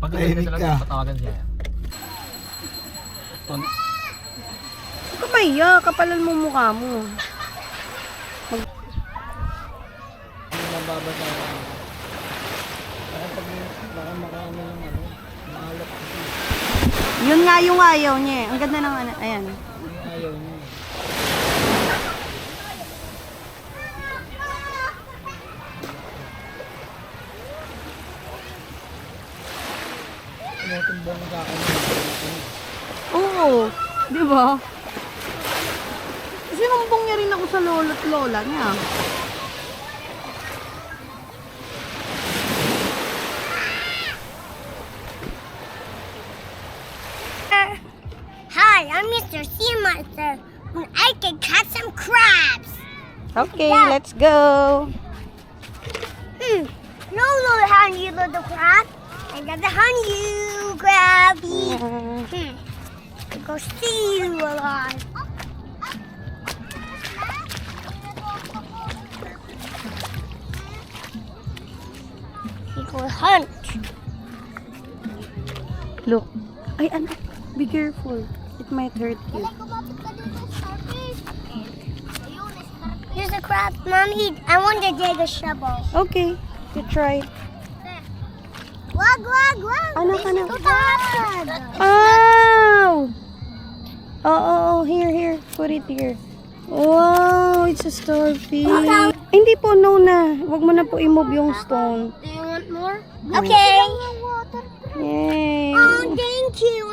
Pag ganyan talaga, patawagan siya. Kamaya, kapalan mo mukha mo. Mababasa ka. Baka makaano yung ano, maalok kasi. Yun nga yung ayaw niya eh. Ang ganda ng ano, ayan. Yung ayaw niya. Tumutumbong sa akin. Oo, di ba? Sinumbong niya rin ako sa lolo't lola niya. Hi, I'm Mr. Sea Monster. I can catch some crabs. Okay, let's go. No, little honey, you little crab. I got the honey, crabby. Go see you alive. He go hunt. Look. Ay, anak. Be careful. It might hurt you. Here's a crab, Mommy. I want to dig a shovel. Okay, you try. Wag, wag, wag. Anak, This anak. is bad. Ow! Oh, here. Put it here. Wow, it's a starfish. Ay, hindi po, no na. Huwag mo na po i-move yung stone. Do you want more? Okay. Yay. Oh, thank you.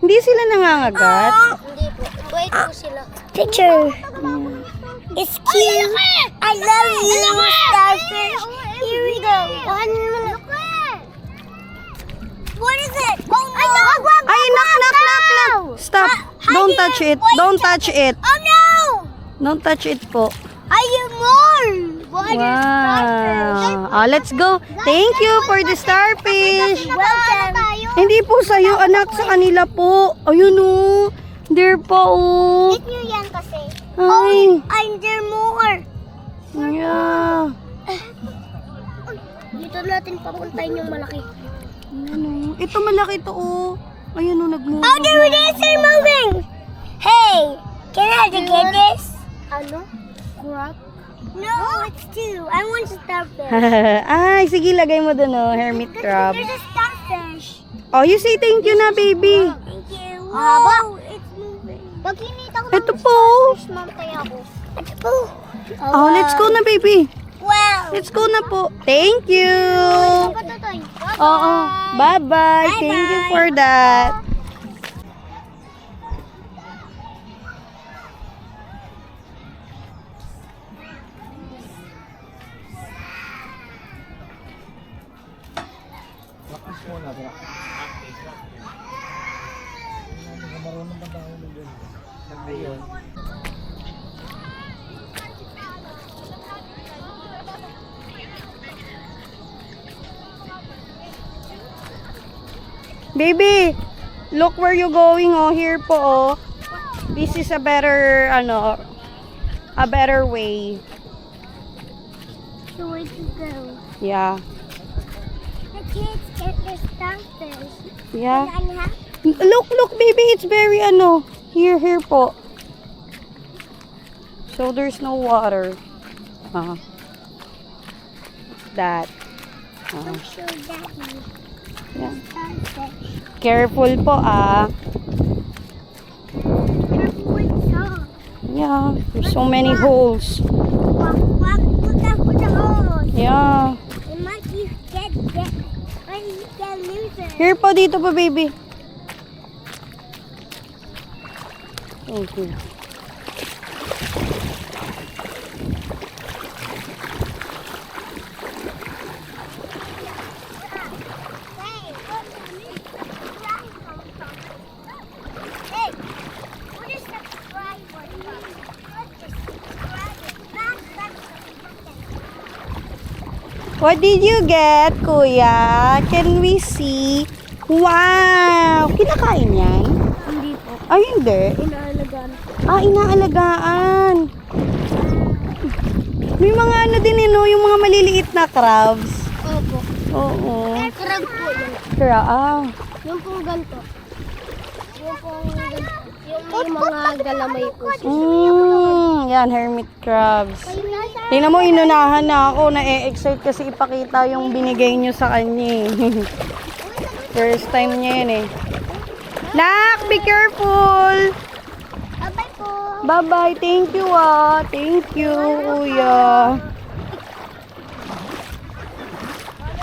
Hindi sila nangangagat. Hindi po. Wait po sila. Picture. It's cute. I love you, starfish. Here we go. One minute. What is it? Oh no! Ay, knock. Stop. Don't touch it. Don't touch it. Oh no! Don't touch it po. I get more. What is starfish? Wow. Let's go. Thank you for the starfish. Welcome. Hindi po sa'yo, anak, sa kanila po. Ayun o. There pa o. Eat nyo yan kasi. Ay. I'm there more. Yeah. Dito natin papuntahin yung malaki. Ano? Ito malaki to o. Ayun o, nag-move. Oh, there it is. They're moving. Hey, can I get this? Ano? Crab? No, it's two. I want to starfish. Ay, sige, lagay mo dun o, hermit crab. There's a starfish. Oh, you say thank you na, baby. Thank you. Haba. It's moving. Pag kinita ko Ito po. starfish, mamtay ako. Ito po. Oh, let's go na, baby. Wow. Let's go na po. Thank you. Patutoy. Oo. Bye-bye. Thank you for that. Lakas mo na, bro. Marunong ba tayo ng ganyan? Ayun. Baby, look where you going, oh. Here po, oh. This is a better, a better way. So where to go? Yeah. The kids get the starfish. Yeah. And I have Look, baby, it's very, here po. So there's no water. That. to show Daddy Yeah. starfish. Careful po, ah. Careful with salt. Yeah, there's so many holes. Walk, look out for the holes. Yeah. It might get looser. Here po, dito po, baby. Thank you. Hey, what is subscribe button? Let's just subscribe it. What did you get, kuya? Can we see? Wow! Kinakain yan? Hindi po. Ay, hindi. Inaalagaan. Inaalagaan. May mga ano din, yung mga maliliit na crabs. Opo. Oo. Crab po yun. Yung pong ganito. Yung pong ganito. Yung may mga galamay po. Yan, hermit crabs. Tingnan mo, inunahan na ako. Na-excite kasi ipakita yung binigay nyo sa kanya. First time niya yan eh. Nak, be careful! Bye-bye po. Bye-bye. Thank you Thank you, kuya.